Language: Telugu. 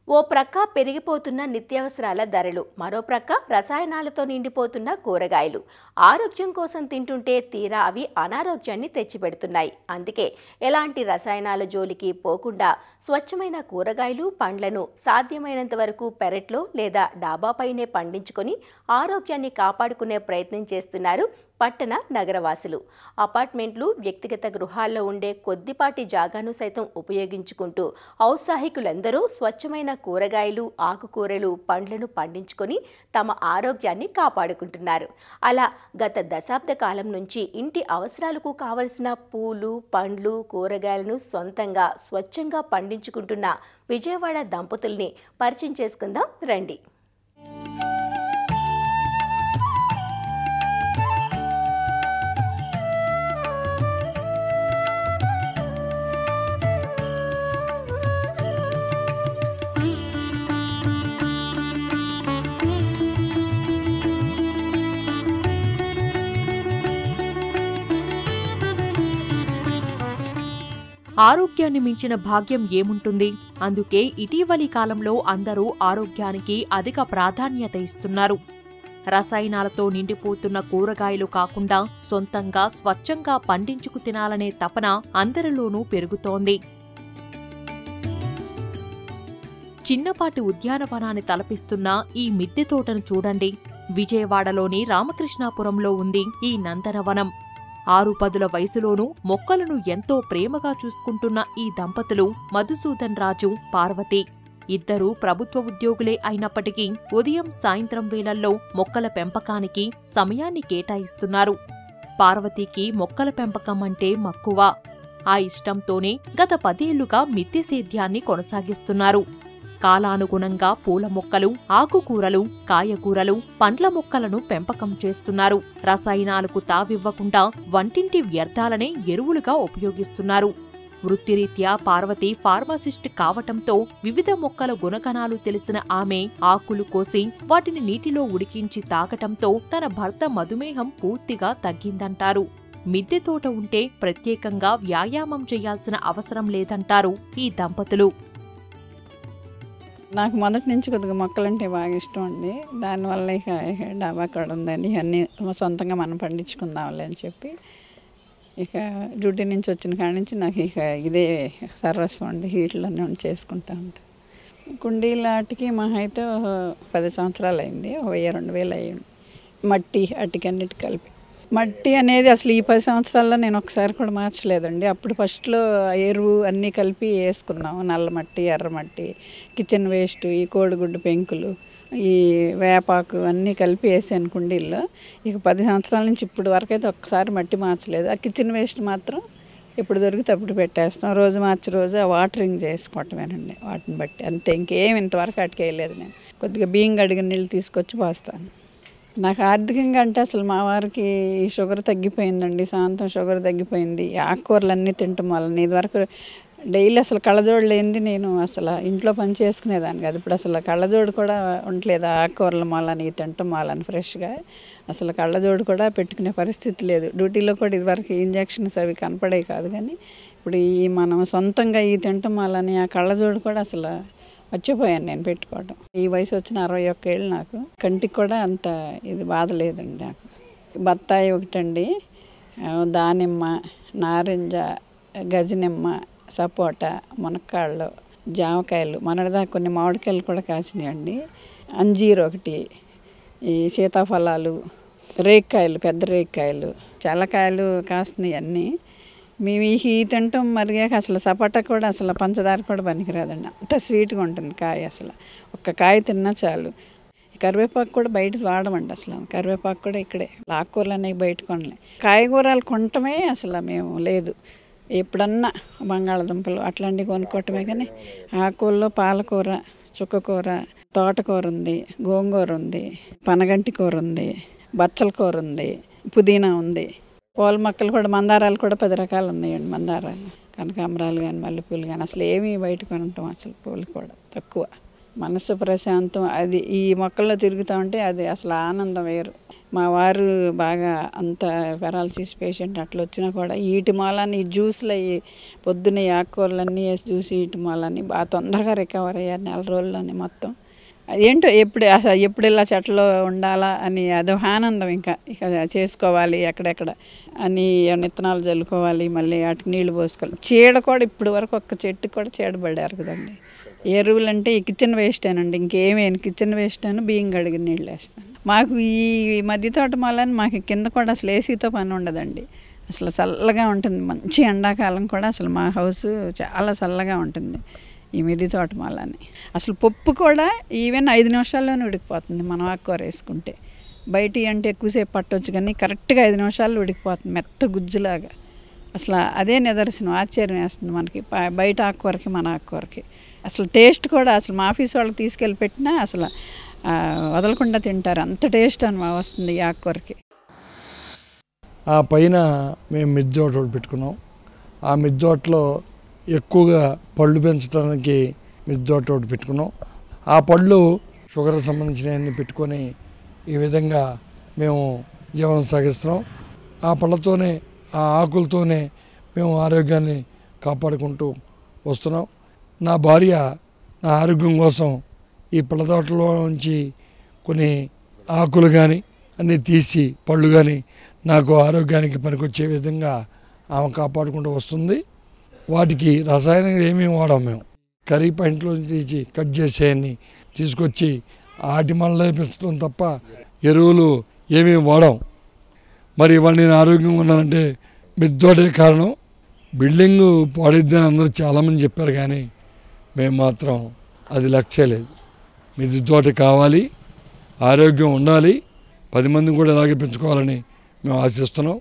ఓ ప్రక్క పెరిగిపోతున్న నిత్యావసరాల ధరలు, మరో ప్రక్క రసాయనాలతో నిండిపోతున్న కూరగాయలు. ఆరోగ్యం కోసం తింటుంటే తీరా అవి అనారోగ్యాన్ని తెచ్చిపెడుతున్నాయి. అందుకే ఎలాంటి రసాయనాల జోలికి పోకుండా స్వచ్ఛమైన కూరగాయలు, పండ్లను సాధ్యమైనంత వరకు పెరట్లో లేదా డాబాపైనే పండించుకొని ఆరోగ్యాన్ని కాపాడుకునే ప్రయత్నం చేస్తున్నారు పట్టణ నగరవాసులు. అపార్ట్మెంట్లు, వ్యక్తిగత గృహాల్లో ఉండే కొద్దిపాటి జాగాను సైతం ఉపయోగించుకుంటూ ఔత్సాహికులందరూ స్వచ్ఛమైన కూరగాయలు, ఆకుకూరలు, పండ్లను పండించుకొని తమ ఆరోగ్యాన్ని కాపాడుకుంటున్నారు. అలా గత దశాబ్ద కాలం నుంచి ఇంటి అవసరాలకు కావలసిన పూలు, పండ్లు, కూరగాయలను సొంతంగా స్వచ్ఛంగా పండించుకుంటున్న విజయవాడ దంపతుల్ని పరిచయం చేసుకుందాం రండి. ఆరోగ్యాన్ని మించిన భాగ్యం ఏముంటుంది? అందుకే ఇటీవలి కాలంలో అందరూ ఆరోగ్యానికి అధిక ప్రాధాన్యత ఇస్తున్నారు. రసాయనాలతో నిండిపోతున్న కూరగాయలు కాకుండా సొంతంగా స్వచ్ఛంగా పండించుకు తినాలనే తపన అందరిలోనూ పెరుగుతోంది. చిన్నపాటి ఉద్యానవనాన్ని తలపిస్తున్న ఈ మిద్దె తోటను చూడండి. విజయవాడలోని రామకృష్ణాపురంలో ఉంది ఈ నందనవనం. 6 పదుల వయసులోనూ మొక్కలను ఎంతో ప్రేమగా చూసుకుంటున్న ఈ దంపతులు మధుసూదన్ రాజు, పార్వతి. ఇద్దరూ ప్రభుత్వ ఉద్యోగులే అయినప్పటికీ ఉదయం, సాయంత్రం వేళల్లో మొక్కల పెంపకానికి సమయాన్ని కేటాయిస్తున్నారు. పార్వతికి మొక్కల పెంపకం అంటే మక్కువ. ఆ ఇష్టంతోనే గత 10 ఏళ్లుగా మిద్దె సేద్యాన్ని కొనసాగిస్తున్నారు. కాలానుగుణంగా పూల మొక్కలు, ఆకుకూరలు, కాయగూరలు, పండ్ల మొక్కలను పెంపకం చేస్తున్నారు. రసాయనాలకు తావివ్వకుండా వంటింటి వ్యర్థాలనే ఎరువులుగా ఉపయోగిస్తున్నారు. వృత్తిరీత్యా పార్వతి ఫార్మాసిస్ట్ కావటంతో వివిధ మొక్కల గుణగణాలు తెలిసిన ఆమె ఆకులు కోసి వాటిని నీటిలో ఉడికించి తాగటంతో తన భర్త మధుమేహం పూర్తిగా తగ్గిందంటారు. మిద్దె తోట ఉంటే ప్రత్యేకంగా వ్యాయామం చేయాల్సిన అవసరం లేదంటారు ఈ దంపతులు. నాకు మొదటి నుంచి కొద్దిగా మొక్కలంటే బాగా ఇష్టం అండి. దానివల్ల ఇక డాబా కాడ ఉందని అన్నీ సొంతంగా మనం పండించుకుందాంలే అని చెప్పి ఇక డ్యూటీ నుంచి వచ్చిన కాడి నుంచి నాకు ఇక ఇదే సర్వస్వం అండి. హీట్లన్నీ చేసుకుంటా ఉంటాను. కుండీలాటికి మహా అయితే 10 సంవత్సరాలు అయింది. 1000-2000 అయ్యింది. మట్టి అన్నిటి కలిపి. మట్టి అనేది అసలు ఈ 10 సంవత్సరాల్లో నేను ఒకసారి కూడా మార్చలేదండి. అప్పుడు ఫస్ట్లో ఎరువు అన్నీ కలిపి వేసుకున్నాము. నల్ల మట్టి, ఎర్ర మట్టి, కిచెన్ వేస్ట్, ఈ కోడిగుడ్డు పెంకులు, ఈ వేపాకు అన్నీ కలిపి వేసాను కుండీల్లో. ఇక 10 సంవత్సరాల నుంచి ఇప్పుడు వరకు అయితే ఒక్కసారి మట్టి మార్చలేదు. ఆ కిచెన్ వేస్ట్ మాత్రం ఎప్పుడు దొరికితే అప్పుడు పెట్టేస్తాం. రోజు మార్చి రోజు వాటరింగ్ చేసుకోవటమేనండి. వాటిని బట్టి అంతే, ఇంకేం ఇంతవరకు అటుకేయలేదు. నేను కొద్దిగా బియ్యం కడిగిన నీళ్ళు తీసుకొచ్చి పోస్తాను. నాకు ఆర్థికంగా అంటే అసలు మా వారికి షుగర్ తగ్గిపోయిందండి. సాయంత్రం షుగర్ తగ్గిపోయింది. ఆకుకూరలు అన్నీ తింటాం వల్ల ఇదివరకు డైలీ అసలు కళ్ళజోడు లేనిది నేను అసలు ఇంట్లో పని చేసుకునేదాన్ని కాదు. ఇప్పుడు అసలు కళ్ళజోడు కూడా ఉండలేదు. ఆకుకూరల మూలని తింటాం మూలని ఫ్రెష్గా అసలు కళ్ళజోడు కూడా పెట్టుకునే పరిస్థితి లేదు. డ్యూటీలో కూడా ఇదివరకు ఇంజక్షన్స్ అవి కనపడేవి కాదు. కానీ ఇప్పుడు ఈ మనం సొంతంగా ఈ తింటాం మూలని ఆ కళ్ళజోడు కూడా అసలు మర్చిపోయాను నేను పెట్టుకోవడం. ఈ వయసు వచ్చిన 61 ఏళ్ళు నాకు. కంటికి కూడా అంత ఇది బాధ లేదండి నాకు. బత్తాయి ఒకటండి, దానిమ్మ, నారింజ, గజనిమ్మ, సపోటా, మునక్కాళ్ళు, జామకాయలు, మొన్నటిదాకా కొన్ని మామిడికాయలు కూడా కాసినాయండి. అంజీర్ ఒకటి, ఈ సీతాఫలాలు, రేక్కాయలు, పెద్ద రేక్కాయలు, చల్లకాయలు కాస్తున్నాయి అన్నీ. మేము ఈ తింటాం మరిగాక అసలు సపోటా కూడా అసలు పంచదార కూడా పనికిరాదండి. అంత స్వీట్గా ఉంటుంది కాయ. అసలు ఒక్క కాయ తిన్నా చాలు. కరివేపాకు కూడా బయట వాడమండి. అసలు కరివేపాకు కూడా ఇక్కడే. ఆకుకూరలు అనేవి బయట కొనలే. కాయగూరలు కొనటమే అసలు మేము లేదు. ఎప్పుడన్నా బంగాళదుంపలు అట్లాంటివి కొనుక్కోవటమే. కానీ ఆకుకూరలో పాలకూర, చుక్కకూర, తోటకూర ఉంది, గోంగూర ఉంది, పనగంటి కూర ఉంది, బచ్చల కూర ఉంది, పుదీనా ఉంది. పూల మొక్కలు కూడా మందారాలు కూడా 10 రకాలు ఉన్నాయండి. మందారాలు, కనకాంబరాలు కానీ, మల్లెపూలు కానీ అసలు ఏమీ బయట కొనటం అసలు పూలు కూడా తక్కువ. మనసు ప్రశాంతం. అది ఈ మొక్కల్లో తిరుగుతూ ఉంటే అది అసలు ఆనందం వేరు. మా వారు బాగా అంత పెరాలసిస్ పేషెంట్ అట్లా వచ్చినా కూడా వీటి మూలాన్ని జ్యూస్లు అయ్యి పొద్దున్న ఆకుకూరలన్నీ వేసి జ్యూస్ వీటి మూలాన్ని బాగా తొందరగా రికవర్ అయ్యారు 4 రోజుల్లోనే మొత్తం. అదేంటో ఎప్పుడు ఇలా చెట్లో ఉండాలా అని అదో ఆనందం. ఇక చేసుకోవాలి ఎక్కడెక్కడ అని విత్తనాలు చల్లుకోవాలి, మళ్ళీ వాటికి నీళ్లు పోసుకోవాలి. చీడ కూడా ఇప్పటి వరకు ఒక్క చెట్టుకి కూడా చీడబడ్డారు కదండి. ఎరువులు అంటే ఈ కిచెన్ వేస్టేనండి, ఇంకేమేను కిచెన్ వేస్ట్ అని బియ్యం కడిగిన నీళ్ళు వేస్తాను. మాకు ఈ మధ్య తోట మూలని మాకు కింద కూడా అసలు ఏసీతో పని ఉండదండి. అసలు చల్లగా ఉంటుంది. మంచి ఎండాకాలం కూడా అసలు మా హౌస్ చాలా చల్లగా ఉంటుంది ఈ మిద్దె తోట మూలని. అసలు పప్పు కూడా ఈవెన్ 5 నిమిషాల్లోనే ఉడికిపోతుంది మనం ఆకుకూర వేసుకుంటే. బయట అంటే ఎక్కువసేపు పట్టవచ్చు, కానీ కరెక్ట్గా 5 నిమిషాల్లో ఉడికిపోతుంది మెత్త గుజ్జులాగా. అసలు అదే నిదర్శనం, ఆశ్చర్యం వేస్తుంది మనకి బయట ఆకుకూరకి మన ఆకుకూరకి. అసలు టేస్ట్ కూడా అసలు మా ఆఫీస్ వాళ్ళకి తీసుకెళ్ళి పెట్టినా అసలు వదలకుండా తింటారు, అంత టేస్ట్ అని వస్తుంది ఈ ఆకుకూరకి. ఆ పైన మేము మిద్దె తోట ఒకటి పెట్టుకున్నాం. ఆ మిద్దె తోటలో ఎక్కువగా పళ్ళు పెంచడానికి మిద్దె తోట ఒకటి పెట్టుకున్నాం. ఆ పళ్ళు షుగర్ సంబంధించినవన్నీ పెట్టుకొని ఈ విధంగా మేము జీవనం సాగిస్తున్నాం. ఆ పళ్ళతోనే ఆ ఆకులతోనే మేము ఆరోగ్యాన్ని కాపాడుకుంటూ వస్తున్నాం. నా భార్య నా ఆరోగ్యం కోసం ఈ పళ్ళ తోటలో నుంచి కొన్ని ఆకులు కానీ అన్నీ తీసి పళ్ళు కానీ నాకు ఆరోగ్యానికి పనికొచ్చే విధంగా ఆమె కాపాడుకుంటూ వస్తుంది. వాటికి రసాయనం ఏమీ వాడాం. మేము కర్రీ పాయింట్లో తీసి కట్ చేసేయన్ని తీసుకొచ్చి ఆటి మళ్ళీ పెంచడం తప్ప ఎరువులు ఏమీ వాడాం. మరి ఇవాళ నేను ఆరోగ్యంగా ఉన్నానంటే మిద్దె తోటే కారణం. బిల్డింగు పాడిద్దని అందరూ చాలామంది చెప్పారు, కానీ మేము మాత్రం అది లక్ష్యం లేదు. మిద్దె తోట కావాలి, ఆరోగ్యం ఉండాలి, 10 మందిని కూడా ఇలాగే పెంచుకోవాలని మేము ఆశిస్తున్నాం.